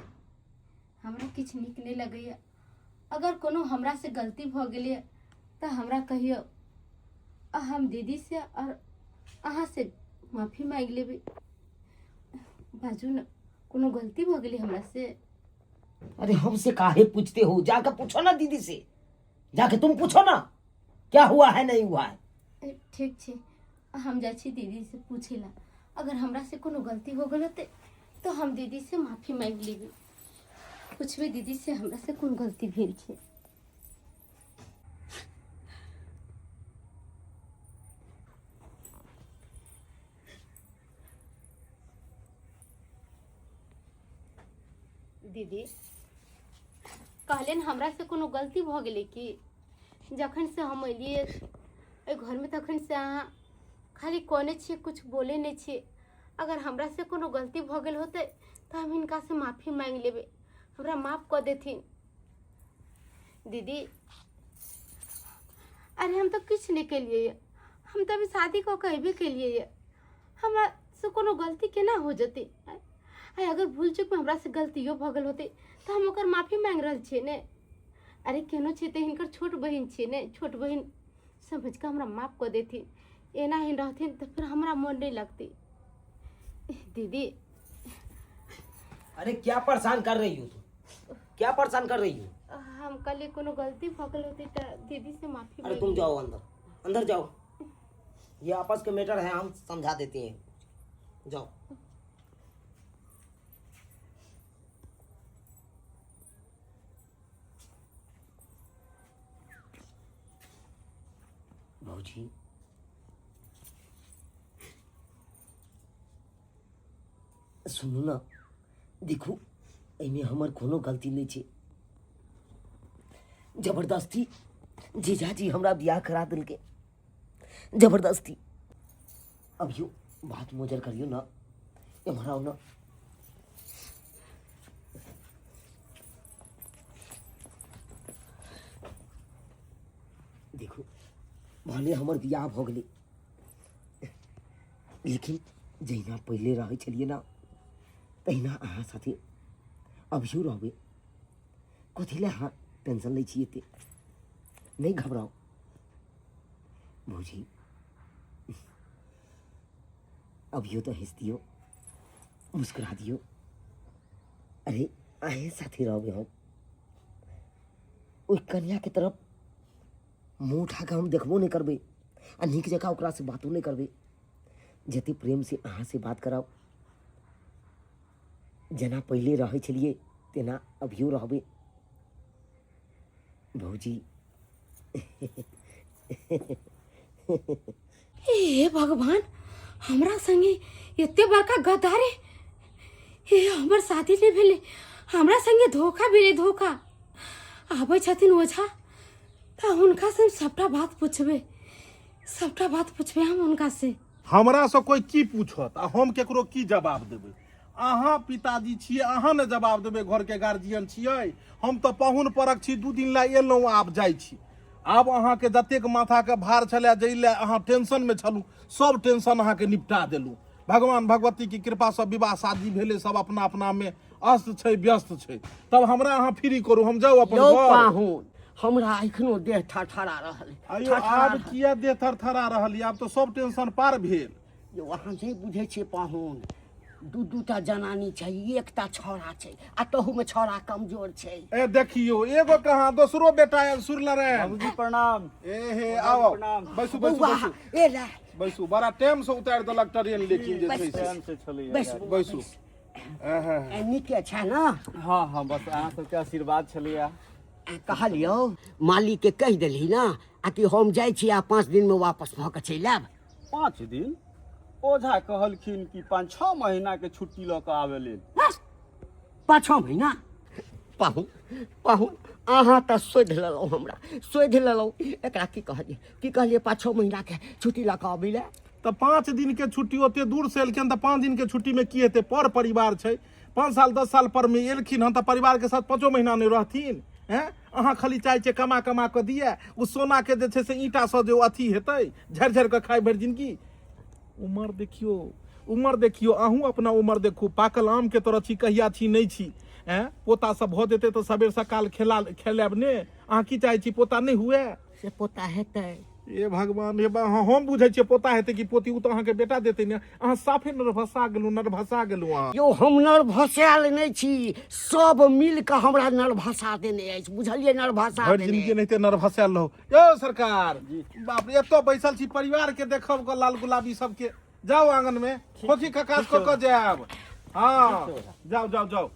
हमरा किछु नीक नहीं लगैया अगर कोनो हमरा से गलती भऽ गेलै तऽ हमरा कहियो हम दीदी से और अहाँ से माफी मांग लेबै बाजू न कोनो गलती भऽ गेलै हमरा से अरे हमसे काहे पूछते हो जाकर पूछो ना दीदी से जाके तुम पूछो ना क्या हुआ है नहीं हुआ है? ठीक छे, हम जाइ छी दीदी से पूछेला। अगर हमरा से कोनो गलती हो गल होते तो हम दीदी से माफी मांग लेबे। पूछबे दीदी से हमरा से कोन गलती भेल छे। दीदी कहलेन हमरा से कोनो गलती भ गेलै कि जखन से हम एलिए घर में तखन से अहाँ खाली कोने छे, कुछ बोले नहीं छे। अगर हमरा से कोनो गलती भ गेल होते तो हम इनका से माफी मांग लेबे, हमरा माफ कर देथिन। दीदी अरे हम तो कुछ नहीं के लिए, हम तो अभी शादी को कहबे के लिए। हमरा से कोनो गलती केना हो जते? अगर भूल चुक में हमरा से गलतियों भ गेल होते तो हम ओकर माफी मांग रहल छे ने। अरे केनो छे ते हिनकर छोट बहिन छे ने, छोट बहिन समझ के हमरा माफ कर देथिन। एना ही रहथिन तो फिर हमरा मन नहीं लगती। दीदी अरे क्या परेशान कर रही हो तुम? क्या परेशान कर रही हो? हम कल कोनो गलती भ गेल होती तो दीदी से माफी अरे मांग तुम ली। जाओ अंदर, अंदर जाओ। ये आपस के मैटर है, हम समझा देते हैं। जाओ। भौजी सुनू ना, देखू एमे हमर कोनो गलती नहीं छे। जबरदस्ती जीजाजी हमरा बियाह करा दिल के, जबरदस्ती। अब यो बात मोजर करियो ना, एम्हर आओ ना। देखो भले हमर बियाह भ गेलै, लेकिन जहिना पहले रहे छलिए ना तहिना अहाँ साथे अभियो रहबे। कथी ले अहाँ टेंशन लै छियै? एते नहीं घबराओ भौजी, अभियो तो हंस दियो, मुस्कुरा दियो। अरे अहे साथे रहबे हम। ओइ कन्या के तरफ मुँह उठा के हम देखबो नहीं करबे, आ नीक जगह ओकरा से बातो नहीं करबे। जते प्रेम से अहाँ से बात कराओ, जना पहले रहे छलिए तेना अभियो रहबे भौजी। हे भगवान, हमरा संगे एते बड़का गद्दारी, ये हमर शादी नहीं भेले, हमरा संगे धोखा भेले। धोखा आबै छथिन ओझा तो हुनका से सबटा बात पूछबे, सबटा बात पूछबे हम उनका से। हमरा से कोई की पूछत आ हम केकरो की जवाब देबै? अहाँ पिताजी छियै, अहाँ ने जवाब देबै। घर के गार्जियन छियै, हम तो पाहुन परक छी। 2 दिन ला एलहुँ, आब जाइ छी। आब अहाँ के जतेक माथा के भार छलै, जै ले अहाँ टेंशन में छलू, सब टेंशन अहाँ के निपटा देलू। भगवान भगवती की कृपा से विवाह शादी भेले, सब अपना अपना में अस्त छै, व्यस्त छै। तब हमरा अहाँ फ्री करू, हम जाऊ अपन यौ घर। पाहुन, हमरा एखनो देह थरथरा रहल। आइयो आब किया देह थरथरा रहल? आब तो सब टेंशन पार भेल। यौ अहाँ नहीं बुझे छियै पाहुन, 2-2टा जनानी छै, एकटा छौड़ा छै, आ तहू में छौड़ा कमजोर छै। ए देखियो, एगो कहाँ दोसरो बेटा आयल सुरला रे। बाबूजी प्रणाम। ए हे आओ, बैसू बैसू बौआ बैसू ए ला बैसू। बड़ा टाइम से उतार देलक ट्रेन, लेकिन जे छै से टाइम से छलैया। बैसू बैसू। ए नीके छै ना? हाँ हाँ, बस अहाँ सबके आशीर्वाद छलैया। कहलियो मालिक के कह देली ना, आ कि हम जाइ छी, आ 5 दिन में वापस भऽ के चलि आयब। 5 दिन? ओझा कहलखिन कि 5-6 महीना के छुट्टी लऽ कऽ आवे लेल। 5-6 महीना? पाहुन पाहुन अहाँ तऽ सोधि लेलहुँ, हमरा सोधि लेलहुँ। एकरा की कहलिए 5-6 महीना के छुट्टी लऽ कऽ अबै लए? तो 5 दिन के छुट्टी ओते दूर से एलखिन, तो 5 दिन के छुट्टी में की हेतै? पर परिवार छै, 5 साल 10 साल पर में एलखिन हन, तो परिवार के साथ 5 महीना नहीं रहथिन? हैं अहाँ खाली चाहे छै कमा कमा के दिए, उ सोना के जे छै से ईंटा से जो अथी हेतै, झड़ झड़ के खाय भरि जिंदगी। उमर देखियो, उमर देखियो, अहूँ अपना उमर देखू। पाकल आम के तरह छी, कहिया छी नहीं छी। हैं पोता सब भऽ देते तो सबेर सकाल खेलाब ने। अहाँ की चाहे छी पोता नहीं हुए? से पोता हेतै? ए भगवान हम बुझे छियै पोता हेतै कि पोती उ तऽ अहाँके बेटा देतै ने अहाँ साफे नर्भसा गेलू अहाँ यो हम नर्भसायल नहीं छी सब मिल के हमरा नर्भसा देने अछि बुझलिए नर्भसा भरि देने जिंदगी नहीं नर्भसायल रहो यो सरकार बाप रे एतो बैसल छी परिवार के देखब को लाल गुलाबी सबके जाओ आंगन में खोखी खकास को जायब हाँ जाओ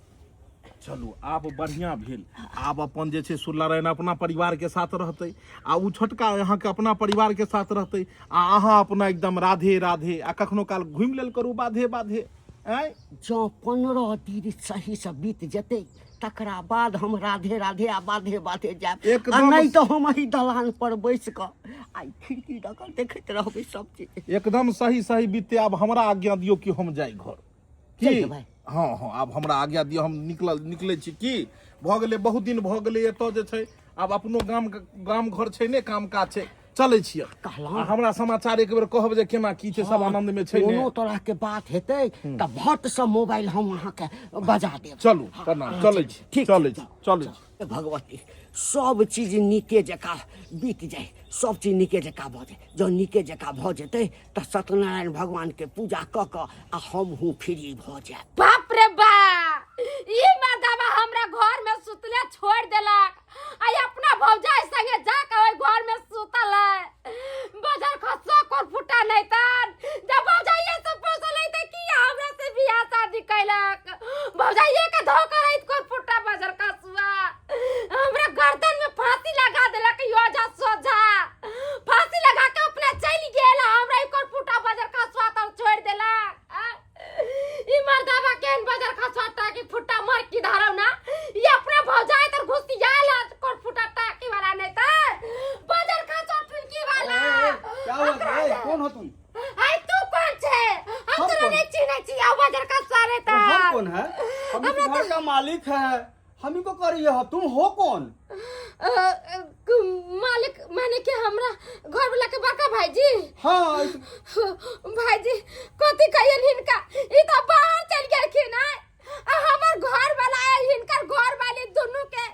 चलू आब बढ़िया भेल आब अपन जे छै सूर्यनारायण अपना परिवार के साथ रहते आ उ छोटका अहाँ के अपना परिवार के साथ रहते आ अहाँ अपना एकदम राधे राधे आ कखनो काल घुमि लेल करू बाधे आय जँ 15 दिन सही से बीत जेतै तकरा बाद हम राधे राधे आ बाधे जायब एकदम। आ नहीं तो हम एही दलान पर बैस कऽ आई खिड़की दऽ कऽ देखैत रहबै सब चीज एकदम सही बीते आब हमरा आज्ञा दियो कि हम जाई घर चल की भाई हाँ आब हमरा आज्ञा दियो हम निकलै छी की भऽ गेलै बहुत दिन भऽ गेलै एतऽ जे छै आब अपनो गाम घर छै ने काम काज छै चलै छियै कहलहुँ। आ हमरा समाचार एक बेर कहब जे केना की छै सब आनंद में छै ने कोनो तरह के बात हेतै तऽ भट से मोबाइल हम अहाँके बजा देब चलू प्रणाम चलै छी ठीक चलै छै, छी हे भगवती सब चीज नीके जकाँ बीत जाए सब चीज नीके जकाँ भऽ जाए जँ नीके जकाँ भऽ जेतै तऽ सत्यनारायण भगवान के पूजा कऽ कऽ आ हमहूँ फ्री भऽ जायब बाप रे बा ई मर्दवा हमरा घर में सुतले छोड़ देलक आई अपना भौजाई संगे जाके ओई घर में सुतल है बाजार खस्सा कोर फुटा नहीं तन जब भौजाई से पूछल है कि हमरा से बियाह शादी कैलक भौजाई के धोखा रहित कोर फुटा बाजार खसुआ हमरा गर्दन में फांसी लगा देलक योजा सोझा फांसी लगा के अपना चली गेल हमरा ई कोर फुटा बाजार खसुआ तो छोड़ देलक ई मर्दावा केन बाजार खसुआ टाकी फुटा मर की धारौ ना ये अपना भौजाई तर घुसी आयल कोर फुटा टाकी वाला नहीं त बाजार खसुआ टुलकी वाला क्या हुआ रे कौन हो तुम आई तू कौन छे हम तो कौन? नहीं चिन्है छी आ बाजार खसुआ रे त हम कौन है हम इस घर का मालिक है हम ही को करिए हो तुम हो कौन मालिक माने के हमरा घर वाला के बड़का भाईजी हाँ भाईजी कथी कहियन हिनका ई तो बाहर चल गेलखिन है आ हमर घर वाला है हिनकर घर वाली दोनों के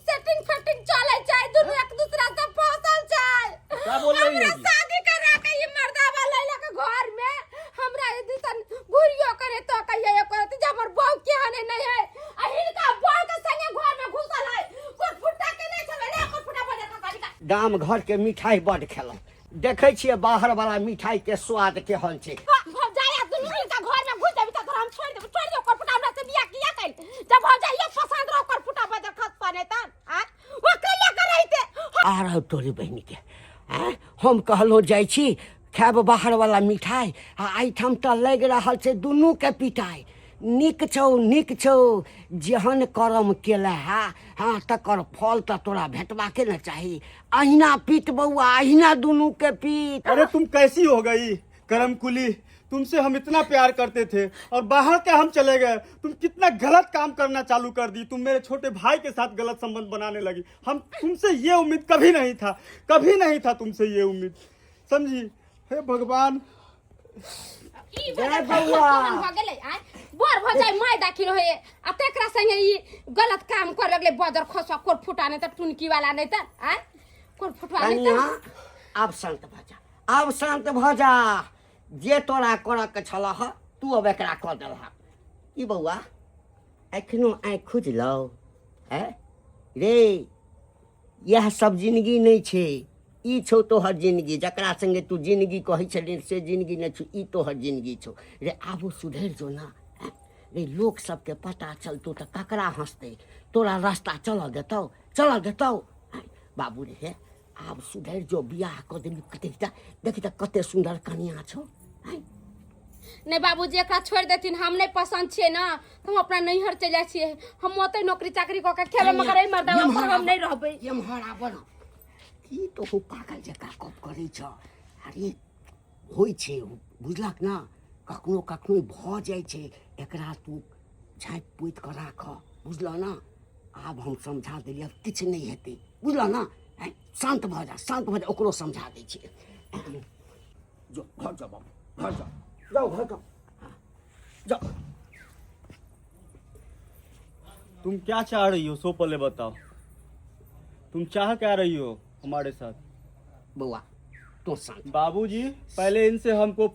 सेटिंग फेटिंग चले छै दोनों एक दूसरा से फसल छै क्या बोल रही है हमरा जी? शादी करा के ई मर्दावा लैला के घर में हमरा ई दिसन घुरियो करे तो कहियो करत जे हमर बहू के हने नहीं है आ हिनका बहू के संगे घर में घुसल है कोट फुट्टा के नहीं छबे रे कोट फुट्टा बजे का गाम घर के मिठाई बड खेलहुँ देखै छियै बाहर वाला मिठाई के स्वाद केहन छै भौजाई दुनू मिलके घर में घुस जाबी त हम छोड़ दे कोट फुट्टा हमरा से बियाह किया कैल जब भौजाई ये पसंद रहो कोट फुट्टा बजे खस पने तन आ वो कलिया करैते आ रहौ तोरी बहिनी के हम कहलहुँ जाइ छी खायब बाहर वाला मिठाई आ एहिठाम तऽ लागि रहल छै दुनू के पिटाई नीक छौ जेहन कर्म केले है हाँ तकर फल तऽ तोरा भेटबाके न चाही अहिना पीट बउआ अहिना दुनू के पीट अरे तुम कैसी हो गई करम कुली तुमसे हम इतना प्यार करते थे और बाहर के हम चले गए तुम कितना गलत काम करना चालू कर दी तुम मेरे छोटे भाई के साथ गलत संबंध बनाने लगी हम तुमसे ये उम्मीद कभी नहीं था तुमसे ये उम्मीद समझी हे भगवान ई जय बड़ा बउआ। भ गेलै आ बर भौजाई माय दाखी रहे आ तेकरा संगे ई गलत काम कर लगले बदर खसवा कोट फुटा नहीं त टुनकी वाला नहीं त आ कोट फुटवा नहीं कनिया त आब शांत भऽ जा जे तोरा करऽ के छलह तू अब एकरा कऽ देलह ई बौआ एखनो आँखि खुजलौ रे यह सब जिंदगी नहीं छै ई छौ तोहर जिंदगी जकरा संगे तू जिंदगी कहै छलिन से जिंदगी नहीं छौ ई तोहर जिंदगी छौ रे आबो सुधरि जो ना रे लोक सबके पता चलतौ तऽ ककरा हंसतै तोरा रास्ता चलऽ देतौ बाबू रे आब सुधरि जो बियाह कऽ देली देखी तऽ कते सुन्दर कनिया छौ नहीं बाबूजी एकरा छोड़ देथिन हम नहीं पसंद छे ना हम अपना नैहर चले छिए हम ओते नौकरी चाकरी क के खेबे मगर ए मर्दवा पर हम नहीं रहबै एम्हर आबऽ न की तो हो पागल जकाँ गप करै छ अरे होइ छै बुझलक ना कखनो भऽ जाइ छै एकरा तू झाँपि पोति कऽ राख बुझलऽ ना आब हम समझा देलियै अब किछु नहि हेतै बुझलऽ ना शांत भऽ जा ओकरो समझा दै छियै जो घर जा बाबू घर जाओ जाओ तुम क्या चाह रही हो सो पहले बताओ तुम चाह क्या रही हो हमारे साथ बौआ तो शांत। बाबूजी पहले इनसे हमको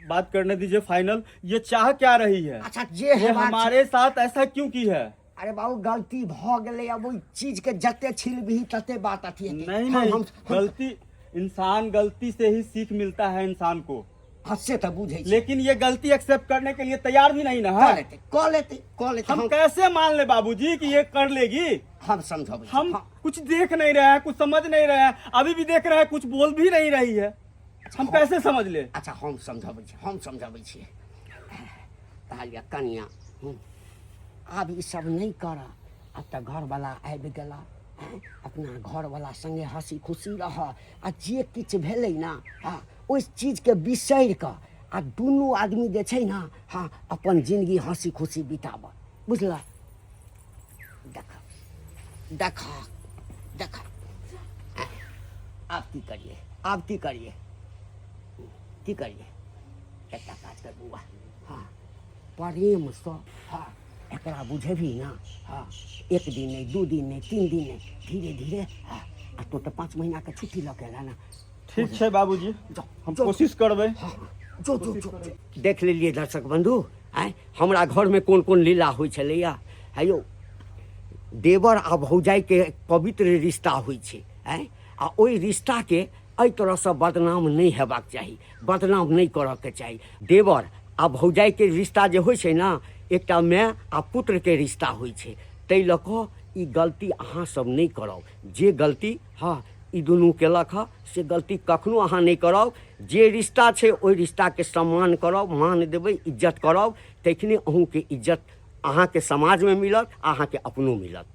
बात करने दीजिए फाइनल। ये चाह क्या रही है? अच्छा जे ये हेबाक छै- हमारे साथ ऐसा क्यों की है? अरे बाबू गलती भ गेलै, अब ओइ चीज के जते छील भी तते बात अथी हेतै। नहीं गलती, इंसान गलती से ही सीख मिलता है इंसान को। हद से तो बुझै छी। लेकिन ये गलती एक्सेप्ट करने के लिए तैयार भी नहीं ना कह है। लेते कह लेते कह लेते हम कैसे मान ले बाबूजी कि ये कर लेगी? हम समझबै छी। हम हाँ, कुछ देख नहीं रहे हैं, कुछ समझ नहीं रहे हैं, अभी भी देख रहे हैं कुछ बोल भी नहीं रही है, हम कैसे समझ ले? अच्छा हम समझबै छी, हम समझबै छी। कहलिए कनिया आब ई सब नहीं कर, अब तो घर वाला आबि गेला, अपना घर वाला संगे हंसी खुशी रह, आ जे किछु भेलै ना हाँ ओइ चीज के बिसरि कऽ आ दुनू आदमी जे छै ना हाँ अपन जिंदगी हंसी खुशी बिताब, बुझल? देख देख देख आब की करिए, आब की करिए, की करिए? एकटा काज कर बौआ, हाँ प्रेमसँ हाँ एकरा बुझेबही ना हाँ, एक दिन नहीं, दू दिन नहीं, 3 दिन नहीं, धीरे धीरे हाँ। आ तो 5 महीना के छुट्टी लऽ के एला ना। ठीक है बाबूजी, जाओ, हम जाओ। कोशिश करबै। हाँ, जो जो जो देख लेलिए दर्शक बंधु, आय हमरा घर में कोन कोन लीला होइ छलैया। है यौ देवर आ भौजाई के पवित्र रिश्ता होइ छै, आय आ ओइ रिश्ता के एहि तरह से बदनाम नहीं हेबाक चाही, बदनाम नहीं करऽ के चाही। देवर आ भौजाई के रिश्ता जे होइ छै ना, एकटा माय आ पुत्र के रिश्ता होइ छै, ताहि लऽ कऽ ई गलती अहाँ सब नहीं करब। जे गलती हाँ ई दुनू केलक हँ से गलती कखनो अहाँ नहीं करब। जे रिश्ता छै ओहि रिश्ता के सम्मान करब, मान देबै, इज्जत करब, तखने अहूँके इज्जत अहाँके समाज में मिलत, अहाँके अपनो मिलत।